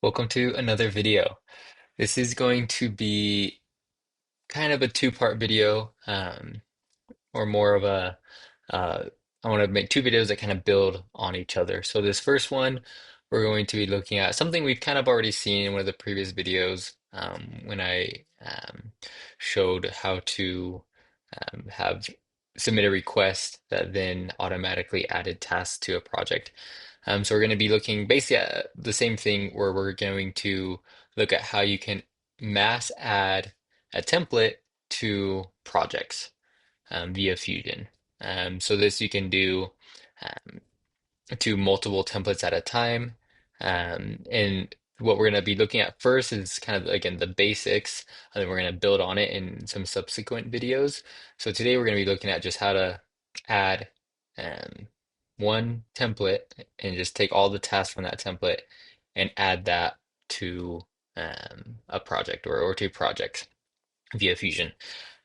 Welcome to another video. This is going to be kind of a two-part video, or more of a, uh, I want to make two videos that kind of build on each other. So this first one, we're going to be looking at something we've kind of already seen in one of the previous videos, when I showed how to have submit a request that then automatically added tasks to a project. So we're going to be looking basically at the same thing where we're going to look at how you can mass add a template to projects via Fusion. So this you can do um, to multiple templates at a time. And what we're going to be looking at first is kind of, again, the basics, and then we're going to build on it in some subsequent videos. So today we're going to be looking at just how to add um, one template and just take all the tasks from that template and add that to a project or two projects via Fusion.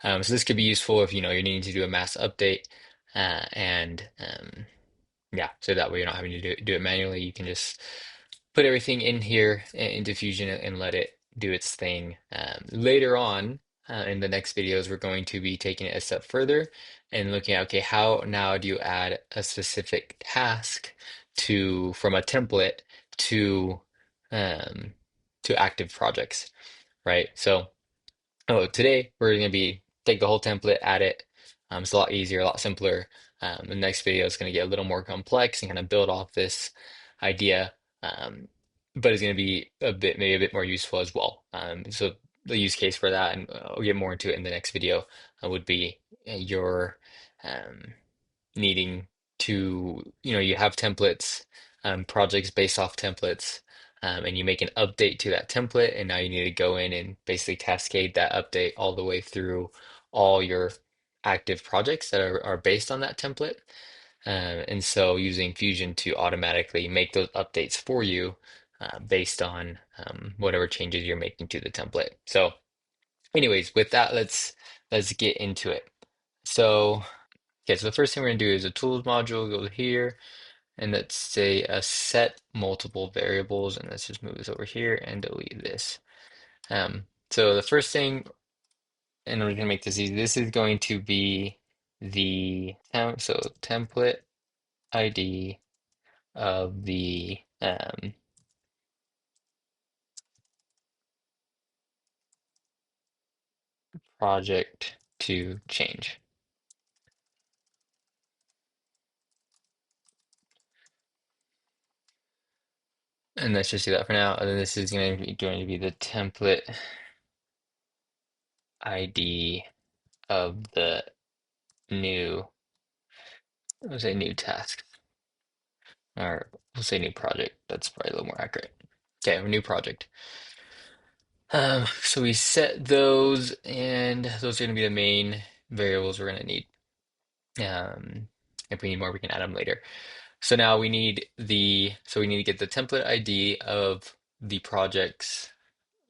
So this could be useful if you're needing to do a mass update and yeah, so that way you're not having to do it manually. You can just put everything in here into Fusion and let it do its thing. Later on in the next videos, we're going to be taking it a step further and looking at, okay, how now do you add a specific task to from a template to um, to active projects, right? So today we're going to be take the whole template, add it. It's a lot easier, a lot simpler. The next video is going to get a little more complex and kind of build off this idea, um, but it's going to be maybe a bit more useful as well. So the use case for that, and I'll get more into it in the next video, would be your um, needing to, you have templates, projects based off templates, and you make an update to that template, and now you need to go in and basically cascade that update all the way through all your active projects that are based on that template. And so using Fusion to automatically make those updates for you based on whatever changes you're making to the template. So anyways, with that, let's get into it. So okay, so the first thing we're gonna do is a tools module, go here, and let's say a set multiple variables, and let's just move this over here and delete this. So the first thing, and we're gonna make this easy, this is going to be the so template ID of the project to change. And let's just do that for now. And then this is going to be the template ID of the new, let's say new task, or we'll say new project. That's probably a little more accurate. Okay, a new project. So we set those, and those are going to be the main variables we're going to need. Um, if we need more, we can add them later. So now so we need to get the template ID of the projects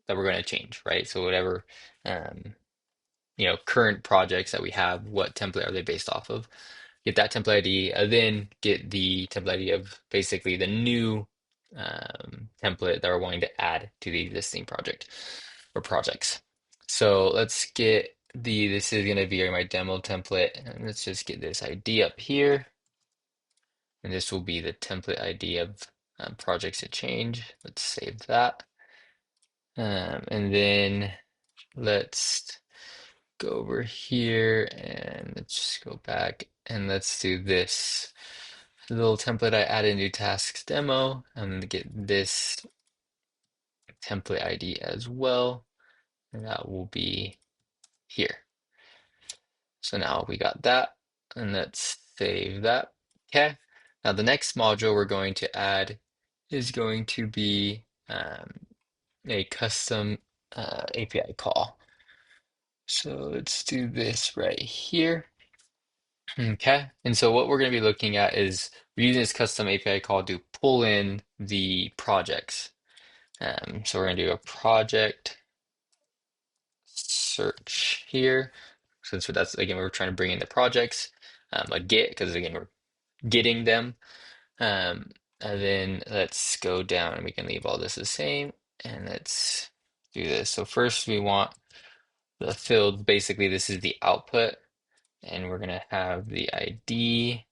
that we're going to change, right? So whatever, um, current projects that we have, what template are they based off of? Get that template ID, then get the template ID of basically the new template that we're wanting to add to the existing project or projects. So let's get this is going to be my demo template, and let's just get this ID up here. And this will be the template ID of projects to change. Let's save that. And then let's go over here and let's just go back and let's do this little template I added into tasks demo. I'm going to get this template ID as well, and that will be here. So now we got that, and let's save that. Okay. Now the next module we're going to add is going to be a custom API call. So let's do this right here. Okay, and so what we're going to be looking at is we're using this custom API call to pull in the projects. So we're going to do a project search here. Since that's, again, we're trying to bring in the projects, a get, because again, we're getting them. And then let's go down and we can leave all this the same. And let's do this. So first we want the field, basically this is the output, and we're gonna have the ID,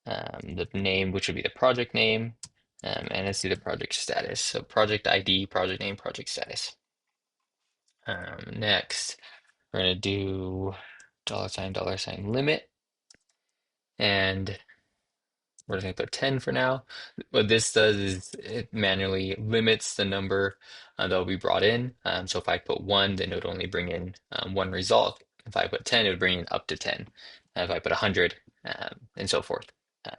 the name, which would be the project name, and let's do the project status. So project ID, project name, project status. Next, we're gonna do dollar sign limit, and we're just gonna put 10 for now. What this does is it manually limits the number that will be brought in. So if I put 1, then it would only bring in one result. If I put 10, it would bring in up to 10. If I put 100, and so forth. Uh,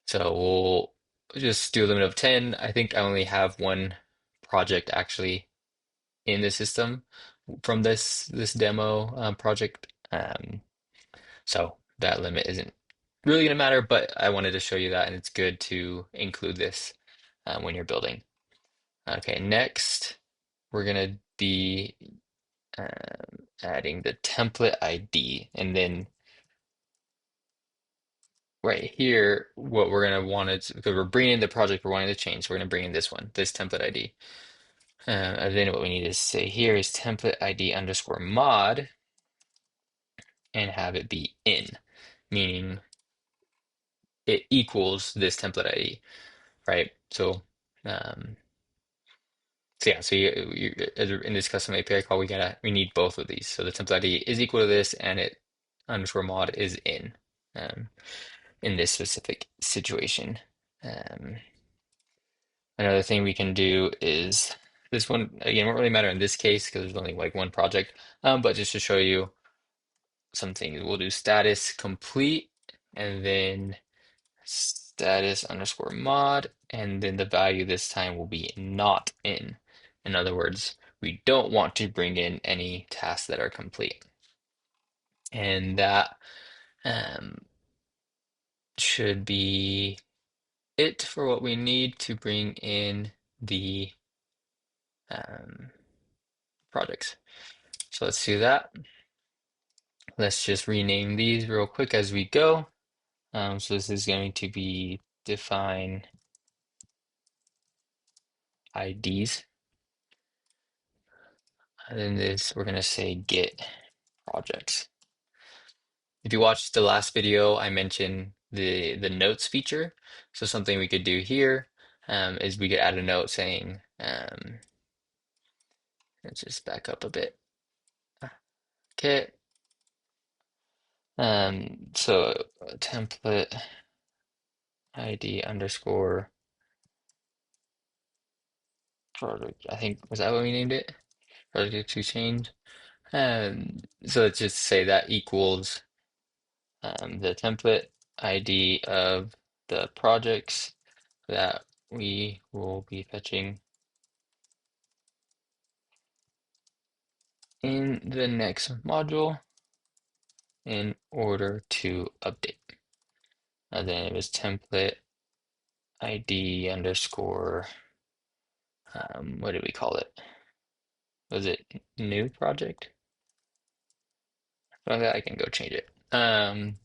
so we'll just do a limit of 10. I think I only have one project actually in the system from this demo project. So that limit isn't really going to matter, but I wanted to show you that, and it's good to include this when you're building. Okay, next we're going to be adding the template ID, and then right here, what we're going to want is, because we're bringing in the project we're wanting to change, so we're going to bring in this one, this template ID. And then what we need to say here is template ID underscore mod and have it be in, meaning it equals this template ID, right? Um, so yeah, in this custom API call, we need both of these. So the template ID is equal to this, and it underscore mod is um, in this specific situation. Um, Another thing we can do is this one again won't really matter in this case because there's only like one project. But just to show you some things, we'll do status complete, and then status underscore mod, and then the value this time will be not in. In other words, we don't want to bring in any tasks that are complete. And that um, should be it for what we need to bring in the um, projects. So let's do that. Let's just rename these real quick as we go. So this is going to be define IDs. And then this, we're going to say get projects. If you watched the last video, I mentioned the notes feature. So something we could do here is we could add a note saying, let's just back up a bit. Okay. So template ID underscore project. I think was that what we named it? Project to change. So let's just say that equals the template ID of the projects that we will be fetching in the next module in order to update. And then it was template ID underscore, what did we call it? Was it new project? Well, I can go change it.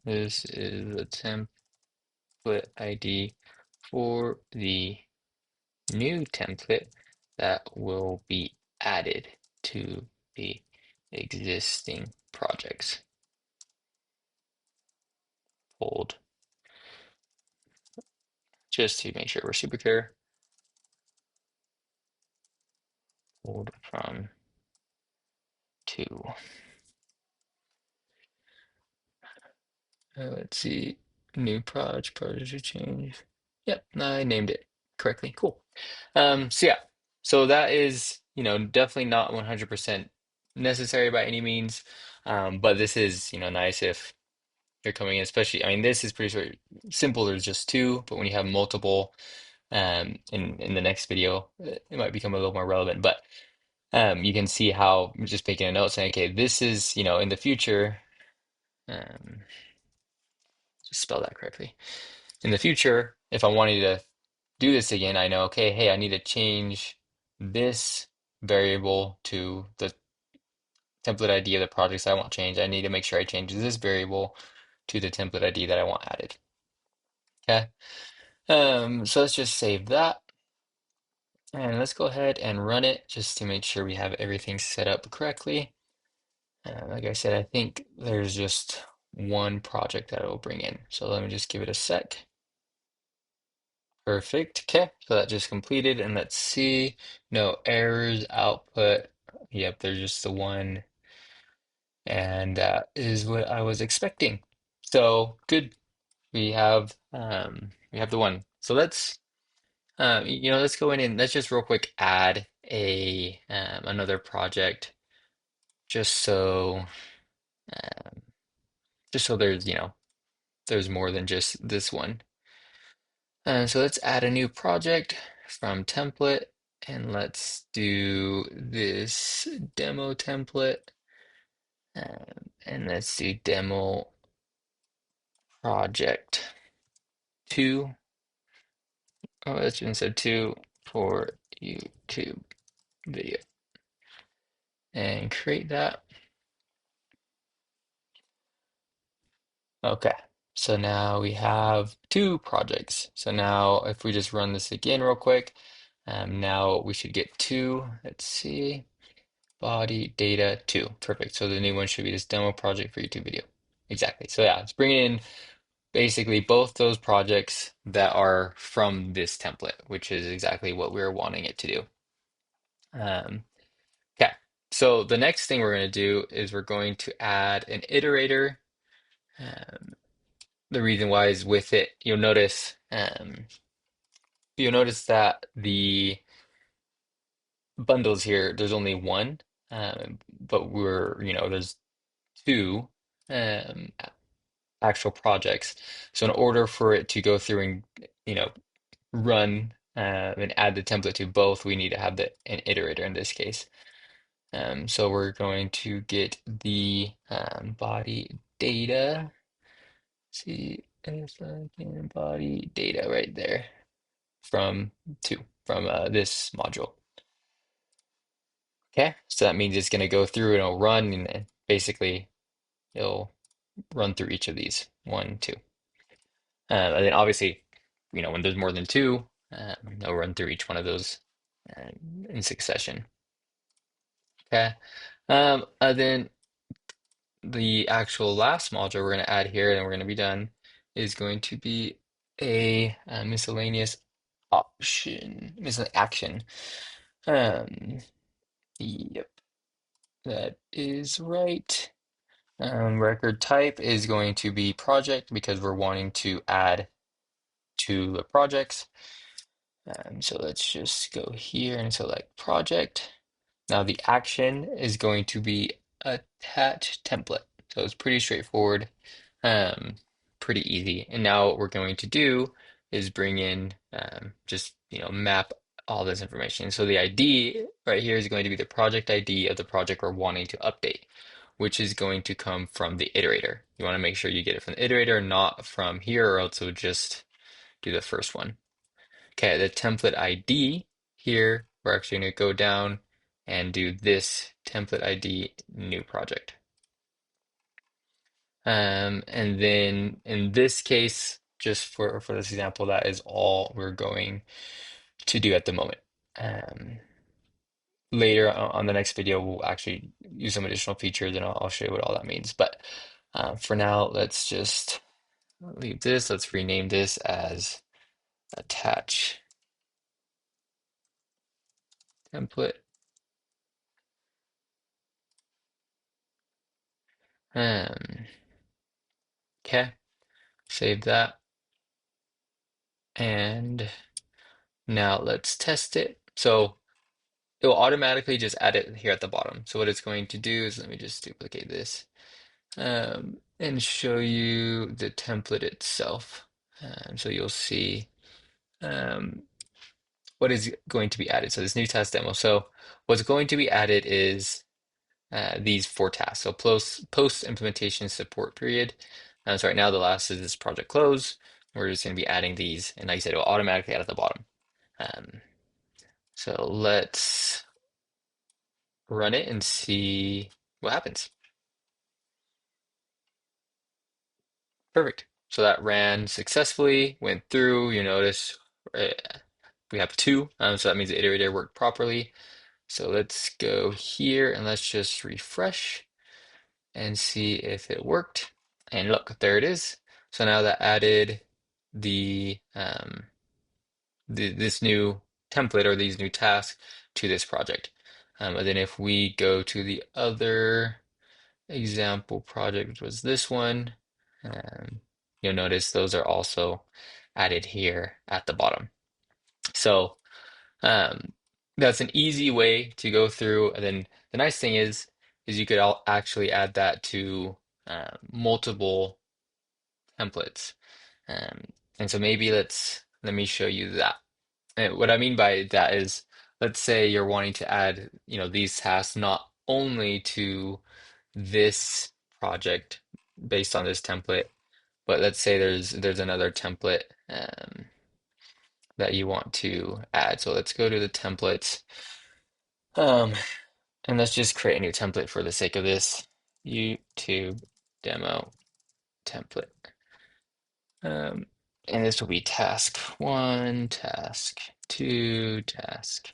This is the template ID for the new template that will be added to the existing projects. Hold just to make sure we're super clear. Hold from to. Let's see. New project to change. Yep, I named it correctly. Cool. So yeah, so that is, definitely not 100% necessary by any means. But this is, nice if you're coming in, especially, I mean, this is pretty simple. There's just two, but when you have multiple, in the next video, it might become a little more relevant. But you can see how just making a note saying, okay, this is, in the future, um, just spell that correctly. In the future, if I wanted to do this again, I know, okay, hey, I need to change this variable to the template ID of the projects I want changed. I need to make sure I change this variable to the template ID that I want added. Okay. So let's just save that. And let's go ahead and run it just to make sure we have everything set up correctly. Like I said, I think there's just one project that it will bring in. So let me just give it a sec. Perfect. Okay, so that just completed, and let's see. No errors, output. Yep, there's just the one, and that is what I was expecting. So good. We have the one. So let's go in and let's just real quick add a another project just so um, just so there's more than just this one. So let's add a new project from template, and let's do this demo template, and let's do demo project two. Oh, that's instead two for YouTube video, and create that. Okay, so now we have two projects. So now if we just run this again real quick, now we should get two. Let's see. Body data two. Perfect. So the new one should be this demo project for YouTube video. Exactly. So yeah, it's bringing in basically both those projects that are from this template, which is exactly what we were wanting it to do. Okay. So the next thing we're going to do is we're going to add an iterator. Um, the reason why is with it, you'll notice that the bundles here, there's only one, but there's two um, actual projects. So in order for it to go through and run and add the template to both, we need to have an iterator in this case. So we're going to get the body data. See if I can body data right there from this module. Okay, so that means it's going to go through and it'll run and basically it'll run through each of these. One, two. And then obviously, when there's more than two, they'll run through each one of those uh, in succession. Okay. And then the actual last module we're going to add here, and we're going to be done, is going to be a miscellaneous miscellaneous action. Um, yep, that is right. Record type is going to be project because we're wanting to add to the projects. So let's just go here and select project. Now the action is going to be attach template. So it's pretty straightforward, um, pretty easy. And now what we're going to do is bring in just map all this information. So the ID right here is going to be the project ID of the project we're wanting to update, which is going to come from the iterator. You want to make sure you get it from the iterator, not from here, or else it would just do the first one. Okay, the template ID here, we're actually going to go down and do this template ID new project. And then in this case, just for this example, that is all we're going to do at the moment. Um, Later on the next video, we'll actually use some additional features and I'll show you what all that means. But for now, let's just leave this. Let's rename this as attach template. Um, okay, save that. And now let's test it. So it will automatically just add it here at the bottom. So what it's going to do is, let me just duplicate this and show you the template itself. So you'll see um, what is going to be added. So this new task demo. So what's going to be added is these four tasks. So post implementation support period. So right now the last is this project close. We're just going to be adding these, and like I said, it will automatically add at the bottom. Um, so let's run it and see what happens. Perfect. So that ran successfully, went through. You notice we have two, so that means the iterator worked properly. So let's go here and let's just refresh and see if it worked. And look, there it is. So now that added this new template or these new tasks to this project. And then if we go to the other example project, which was this one, you'll notice those are also added here at the bottom. So um, that's an easy way to go through. And then the nice thing is you could actually add that to multiple templates. Um, and so maybe let me show you that. And what I mean by that is, let's say you're wanting to add, these tasks not only to this project based on this template, but let's say there's another template that you want to add. So let's go to the templates, um, and let's just create a new template for the sake of this YouTube demo template. And this will be task 1, task 2, task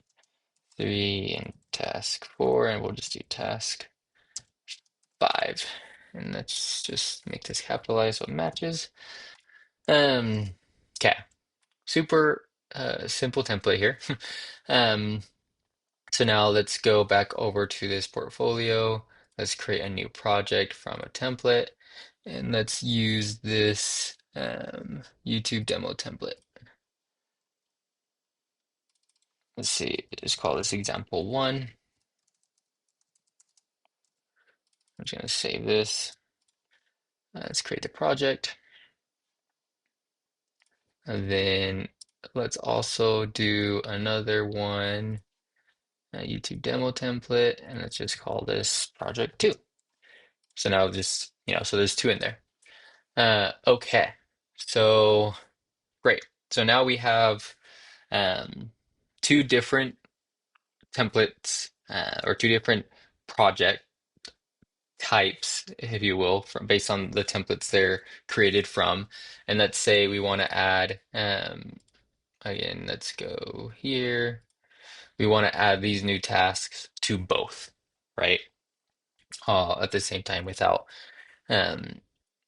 3, and task 4, and we'll just do task 5. And let's just make this capitalized so it matches. Okay, super simple template here. Um, so now let's go back over to this portfolio. Let's create a new project from a template, and let's use this YouTube demo template. Let's see, just call this example 1. I'm just going to save this. Let's create the project. And then let's also do another one, a YouTube demo template, and let's just call this project 2. So now just, so there's 2 in there. Okay, so great. So now we have um, 2 different templates or 2 different project types, if you will, from based on the templates they're created from. And let's say we want to add, again, let's go here. We want to add these new tasks to both, right? At the same time without um,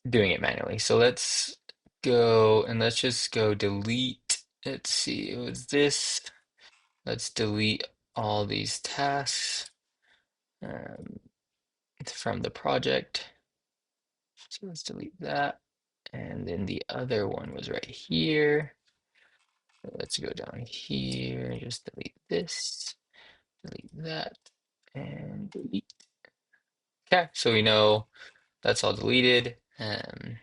doing it manually. So let's go and let's just go delete. Let's see, it was this. Let's delete all these tasks um, from the project. So let's delete that. And then the other one was right here. So let's go down here, just delete this, delete that, and delete. Okay, so we know that's all deleted. And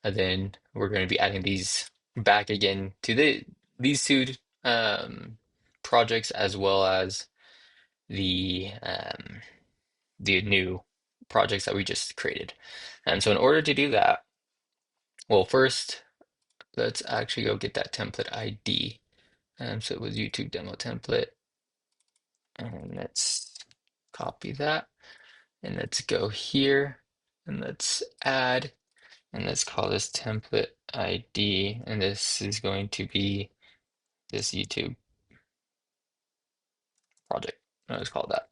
then we're going to be adding these back again to these 2 um, projects as well as the new projects that we just created. And so in order to do that, well, first, let's actually go get that template ID. So it was YouTube demo template. And let's copy that. And let's go here and let's add. And let's call this template ID. And this is going to be this YouTube project. Let's call that.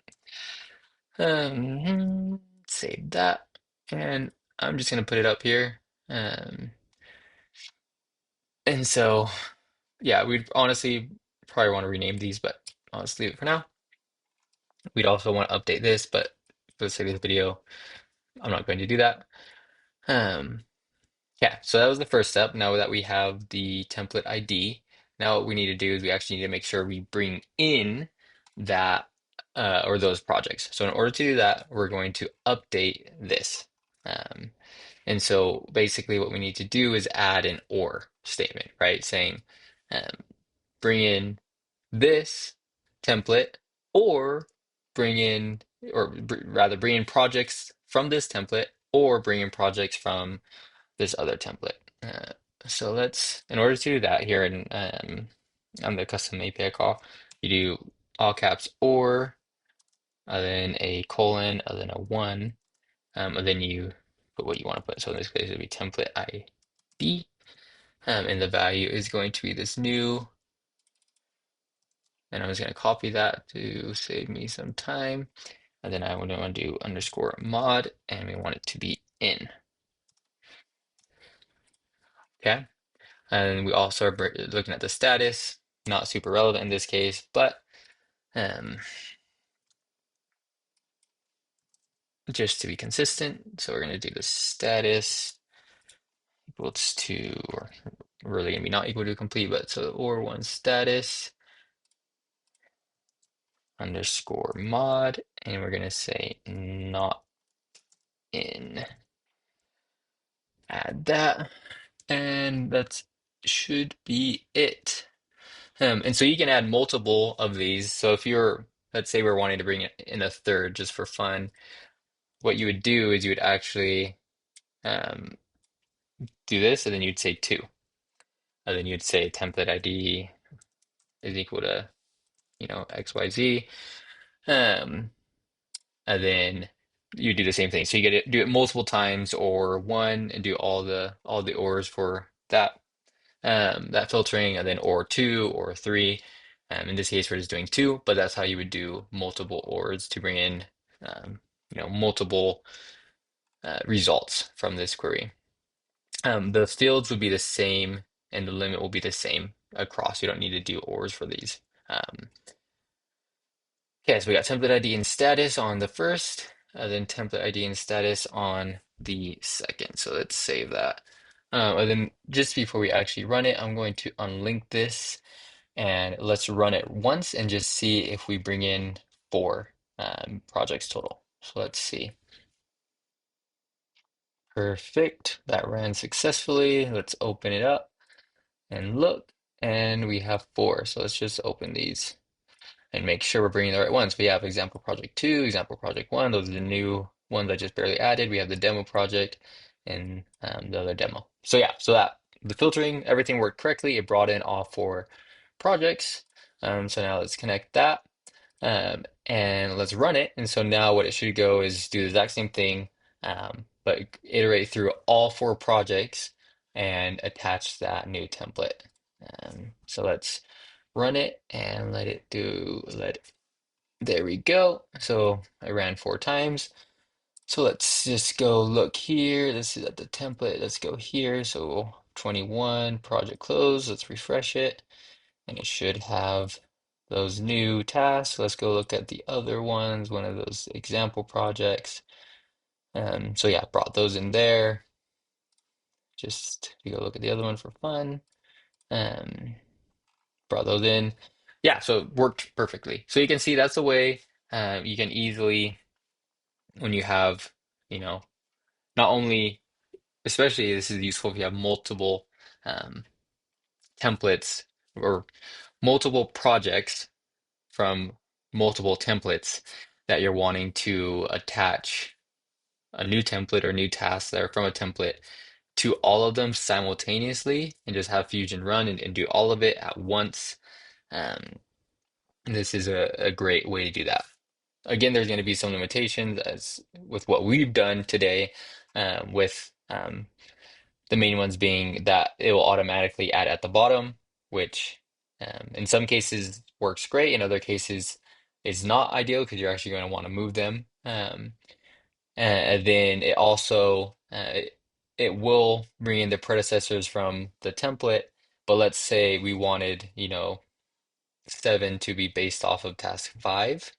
Save that. And I'm just going to put it up here. And so, yeah, we'd honestly probably want to rename these, but I'll just leave it for now. We'd also want to update this, but for the sake of this video, I'm not going to do that. Um, yeah, so that was the first step. Now that we have the template ID, now what we need to do is we actually need to make sure we bring in that or those projects. So in order to do that, we're going to update this. Um, and so basically what we need to do is add an or statement, right? Saying um, bring in this template or bring in, or rather bring in projects from this template or bring in projects from this other template. So in order to do that here on the custom API call, you do all caps or, then a colon, then a 1, and then you put what you want to put. So in this case, it would be template ID, and the value is going to be this new and I'm just going to copy that to save me some time. And then I would want to do underscore mod, and we want it to be in. Okay. And we also are looking at the status, not super relevant in this case, but um, just to be consistent. So we're going to do the status equals to, or really going to be not equal to complete, but so or one status underscore mod, and we're going to say not in. Add that, and that should be it. And so you can add multiple of these. So if you're, let's say we're wanting to bring it in a third just for fun, what you would do is you would actually um, do this, and then you'd say two. And then you'd say template ID is equal to, XYZ. Um, and then you do the same thing. So you get to do it multiple times or one and do all the ors for that filtering, and then or two or three. In this case, we're just doing two, but that's how you would do multiple ors to bring in multiple results from this query. The fields would be the same and the limit will be the same across. You don't need to do ors for these. Okay, so we got template ID and status on the first, then template ID and status on the second. So let's save that. And then just before we actually run it, I'm going to unlink this and let's run it once and just see if we bring in four projects total. So let's see. Perfect. That ran successfully. Let's open it up and look, and we have four. So let's just open these and make sure we're bringing the right ones. We have example project two, example project one. Those are the new ones I just barely added. We have the demo project and the other demo. So yeah, so that the filtering, everything worked correctly. It brought in all four projects. So now let's connect that and let's run it. And so now what it should go is do the exact same thing, but iterate through all four projects and attach that new template. So let's run it and there we go. So I ran four times. So let's just go look here. This is at the template. Let's go here. So 21 project close. Let's refresh it. And it should have those new tasks. Let's go look at the other ones, one of those example projects. So yeah, brought those in there. Just to go look at the other one for fun. Um, Brought those in. Yeah, so it worked perfectly. So you can see that's the way you can easily, when you have, you know, not only, especially this is useful if you have multiple um, templates or multiple projects from multiple templates that you're wanting to attach a new template or new tasks that are from a template to all of them simultaneously and just have Fusion run and do all of it at once. Um, this is a great way to do that. Again, there's going to be some limitations as with what we've done today, with the main ones being that it will automatically add at the bottom, which in some cases works great. In other cases, is not ideal because you're actually going to want to move them. And then it also it will bring in the predecessors from the template. But let's say we wanted, 7 to be based off of task 5.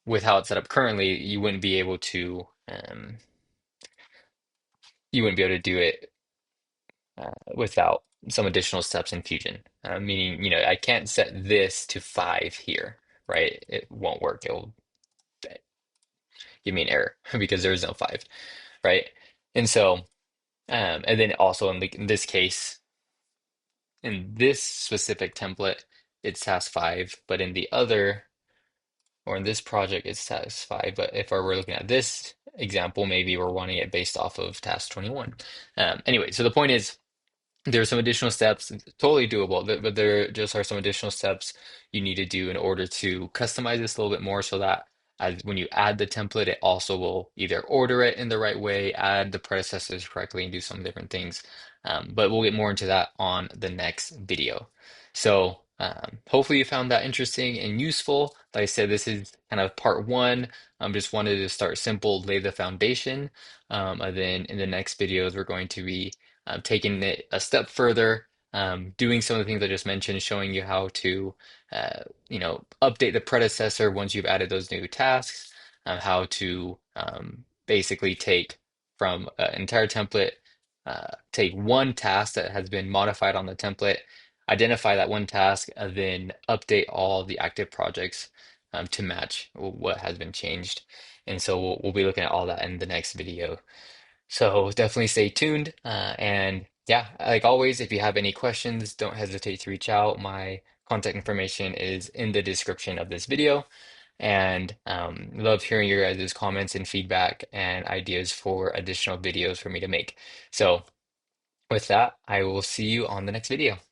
With how it's set up currently, you wouldn't be able to do it without some additional steps in Fusion. Meaning, I can't set this to 5 here, right? It won't work. It will give me an error because there is no 5, right? And so, and then also in this case, in this specific template, it's task 5, but in the other, or in this project, it's task 5. But if we're looking at this example, maybe we're wanting it based off of task 21. Anyway, so the point is, there's some additional steps, totally doable, but there just are some additional steps you need to do in order to customize this a little bit more so that when you add the template, it also will either order it in the right way, add the predecessors correctly, and do some different things. But we'll get more into that on the next video. So Hopefully you found that interesting and useful. Like I said, this is kind of part one. Just wanted to start simple, lay the foundation. And then in the next videos, we're going to be taking it a step further, doing some of the things I just mentioned, showing you how to, update the predecessor once you've added those new tasks, how to basically take from an entire template, take one task that has been modified on the template, identify that one task, and then update all the active projects to match what has been changed. And so we'll be looking at all that in the next video. So definitely stay tuned. And yeah, like always, if you have any questions, don't hesitate to reach out. My contact information is in the description of this video. And love hearing your guys' comments and feedback and ideas for additional videos for me to make. So with that, I will see you on the next video.